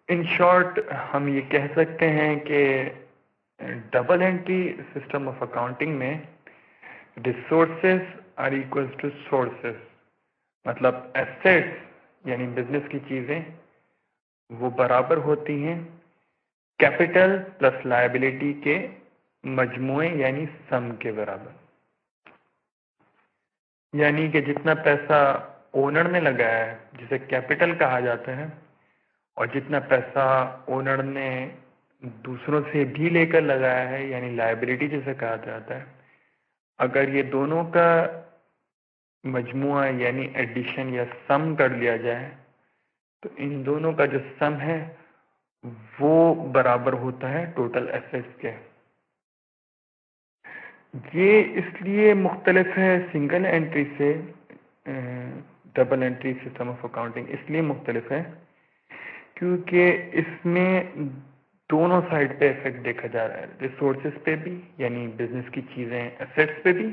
In short हम ये कह सकते हैं कि double entry system of accounting में resources are equals to sources, मतलब एसेट्स यानी बिजनेस की चीजें वो बराबर होती हैं कैपिटल प्लस लायबिलिटी के मजमुए यानी सम के बराबर। यानी कि जितना पैसा ओनर ने लगाया है जिसे कैपिटल कहा जाता है, और जितना पैसा ओनर ने दूसरों से भी लेकर लगाया है यानी लायबिलिटी जिसे कहा जाता है, अगर ये दोनों का मजमुआ यानी एडिशन या सम कर लिया जाए तो इन दोनों का जो सम है वो बराबर होता है टोटल एसेट्स के। ये इसलिए मुख्तलिफ है सिंगल एंट्री से double entry system of accounting, इसलिए मुख्तलिफ है क्योंकि इसमें दोनों साइड पे इफेक्ट देखा जा रहा है, रिसोर्सेज पे भी यानी बिजनेस की चीज़ें एसेट्स पे भी,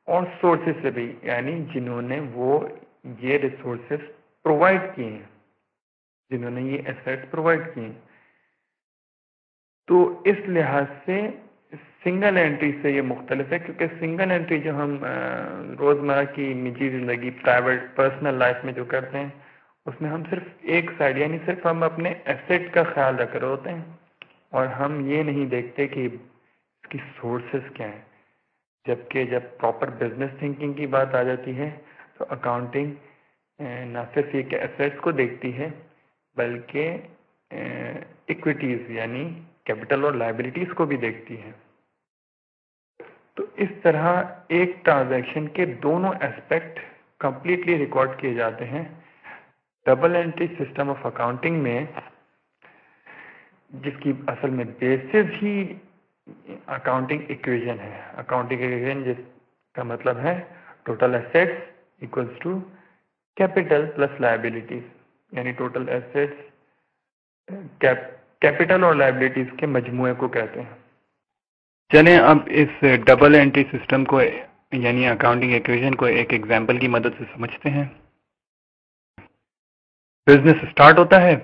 और सोर्सेज से भी यानी जिन्होंने वो ये रिसोर्सेज प्रोवाइड किए हैं, जिन्होंने ये एसेट्स प्रोवाइड किए हैं। तो इस लिहाज से सिंगल एंट्री से ये मुख्तलिफ है क्योंकि सिंगल एंट्री जो हम रोज़मर्रा की निजी ज़िंदगी प्राइवेट पर्सनल लाइफ में जो करते हैं उसमें हम सिर्फ एक साइड यानी सिर्फ हम अपने एसेट का ख्याल रख रहे होते हैं और हम ये नहीं देखते कि इसकी सोर्सेस क्या हैं। जबकि जब प्रॉपर बिजनेस थिंकिंग की बात आ जाती है तो अकाउंटिंग न सिर्फ ये कि एसेट्स को देखती है बल्कि इक्विटीज़ यानी कैपिटल और लायबिलिटीज़ को भी देखती है। तो इस तरह एक ट्रांजैक्शन के दोनों एस्पेक्ट कंप्लीटली रिकॉर्ड किए जाते हैं double entry system of accounting में, जिसकी असल में बेसिस ही अकाउंटिंग इक्वेशन है। अकाउंटिंग इक्वेशन जिसका मतलब है total assets equals to capital plus liabilities, यानी टोटल एसेट्स कैपिटल और लायबिलिटीज के मजमुए को कहते हैं। चलें अब इस डबल एंट्री सिस्टम को यानी अकाउंटिंग इक्वेशन को एक एग्जांपल की मदद से समझते हैं। बिजनेस स्टार्ट होता है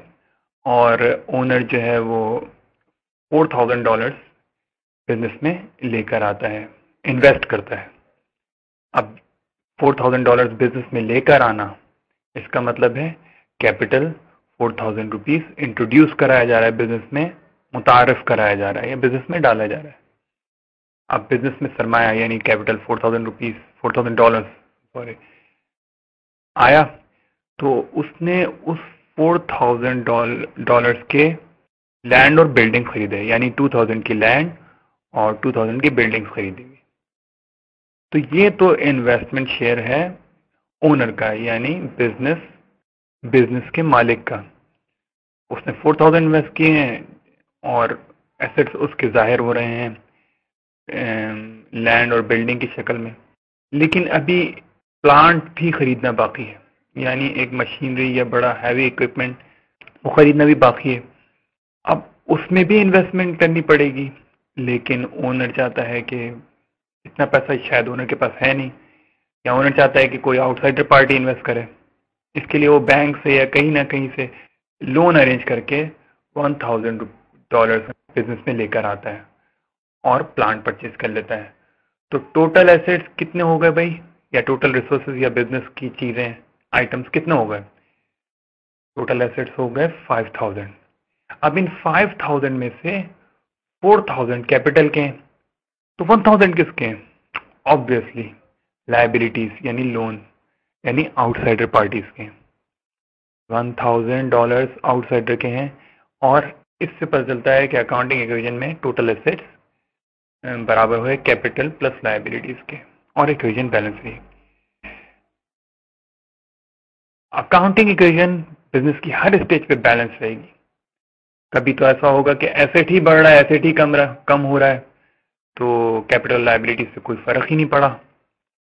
और ओनर जो है वो $4,000 बिजनेस में लेकर आता है, इन्वेस्ट करता है। अब $4,000 बिजनेस में लेकर आना, इसका मतलब है कैपिटल 4,000 रुपीज इंट्रोड्यूस कराया जा रहा है बिजनेस में, मुतारफ कराया जा रहा है या बिजनेस में डाला जा रहा है। अब बिजनेस में सरमाया यानी कैपिटल $4,000 सॉरी आया, तो उसने उस $4,000 के लैंड और बिल्डिंग खरीदे, यानी 2,000 की लैंड और 2,000 की बिल्डिंग्स खरीदी। तो ये तो इन्वेस्टमेंट शेयर है ओनर का यानी बिजनेस के मालिक का। उसने 4,000 इन्वेस्ट किए हैं और एसेट्स उसके जाहिर हो रहे हैं लैंड और बिल्डिंग की शक्ल में। लेकिन अभी प्लांट भी खरीदना बाकी है, यानी एक मशीनरी या बड़ा हैवी इक्विपमेंट वो खरीदना भी बाकी है। अब उसमें भी इन्वेस्टमेंट करनी पड़ेगी, लेकिन ओनर चाहता है कि इतना पैसा शायद ओनर के पास है नहीं, या ओनर चाहता है कि कोई आउटसाइडर पार्टी इन्वेस्ट करे। इसके लिए वो बैंक से या कहीं ना कहीं से लोन अरेंज करके $1,000 बिजनेस में लेकर आता है और प्लांट परचेज कर लेता है। तो टोटल एसेट्स कितने हो गए भाई, या टोटल रिसोर्सेज या बिजनेस की चीजें आइटम्स कितने हो गए? टोटल एसेट्स हो गए 5,000। अब इन 5,000 में से 4,000 कैपिटल के हैं, तो 1,000 किसके हैं? ऑब्वियसली लायबिलिटीज यानी लोन यानी आउटसाइडर पार्टीज के हैं। $1,000 आउटसाइडर के हैं, और इससे पता चलता है कि अकाउंटिंग इक्वेशन में टोटल एसेट्स बराबर हुए कैपिटल प्लस लायबिलिटीज के, और इक्वेशन बैलेंस हुई। अकाउंटिंग इक्वेशन बिजनेस की हर स्टेज पे बैलेंस रहेगी। कभी तो ऐसा होगा कि एसेट ही बढ़ रहा है, एसेट ही कम हो रहा है, तो कैपिटल लायबिलिटी से कोई फर्क ही नहीं पड़ा,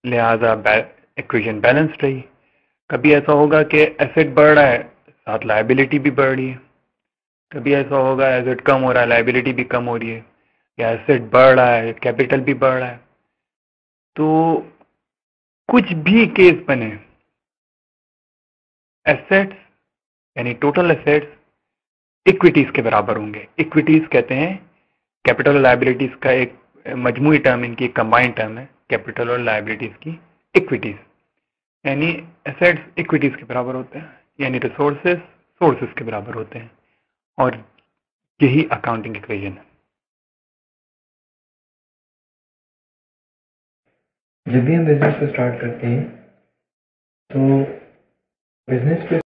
लिहाजा इक्वेशन बैलेंस्ड रही। कभी ऐसा होगा कि एसेट बढ़ रहा है साथ लायबिलिटी भी बढ़ रही है, कभी ऐसा होगा एसेट कम हो रहा है लायबिलिटी भी कम हो रही है, या एसेट बढ़ रहा है कैपिटल भी बढ़ रहा है। तो कुछ भी केस बने, एसेट्स यानी टोटल एसेट्स इक्विटीज के बराबर होंगे। इक्विटीज कहते हैं कैपिटल और लायबिलिटीज का एक मजमूई टर्म, इनकी कंबाइंड टर्म है, कैपिटल और लायबिलिटीज की इक्विटीज, यानी एसेट्स इक्विटीज के बराबर होते हैं, यानी रिसोर्सेस सोर्सेस के बराबर होते हैं, और यही अकाउंटिंग इक्वेशन है। जब भी हम बिजनेस को स्टार्ट करते हैं तो बिजनेस